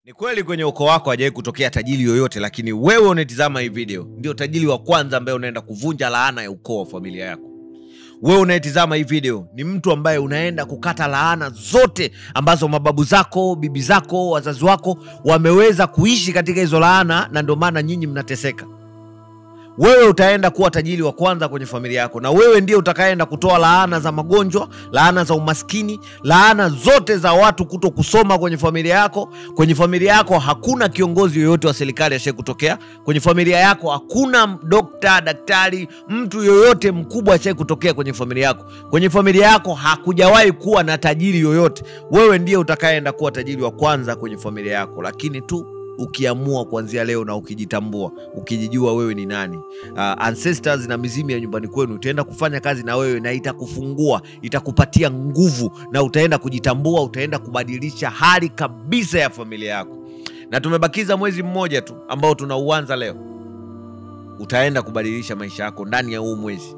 Ni kweli kwenye ukoo wako hajawahi kutokea tajiri yoyote, lakini wewe unatizama hii video ndio tajiri wa kwanza ambaye unaenda kuvunja laana ya ukoo wa familia yako. Wewe unayetizama hii video ni mtu ambaye unaenda kukata laana zote ambazo mababu zako, bibi zako, wazazi wako wameweza kuishi katika hizo laana, na ndio maana nyinyi mnateseka. Wewe utaenda kuwa tajiri wa kwanza kwenye familia yako, na wewe ndiye utakayeenda kutoa laana za magonjwa, laana za umaskini, laana zote za watu kuto kusoma kwenye familia yako. Kwenye familia yako hakuna kiongozi yoyote wa serikali ashaye kutokea. Kwenye familia yako hakuna daktari, mtu yoyote mkubwa ashaye kutokea kwenye familia yako. Kwenye familia yako hakujawahi kuwa na tajiri yoyote. Wewe ndiye utakayeenda kuwa tajiri wa kwanza kwenye familia yako, lakini tu ukiamua kuanzia leo na ukijitambua, ukijijua wewe ni nani. Ancestors na mizimu ya nyumbani kwenu utaenda kufanya kazi na wewe, na itakufungua, itakupatia nguvu, na utaenda kujitambua, utaenda kubadilisha hali kabisa ya familia yako. Na tumebakiza mwezi mmoja tu ambao tunauanza leo. Utaenda kubadilisha maisha yako ndani ya huu mwezi.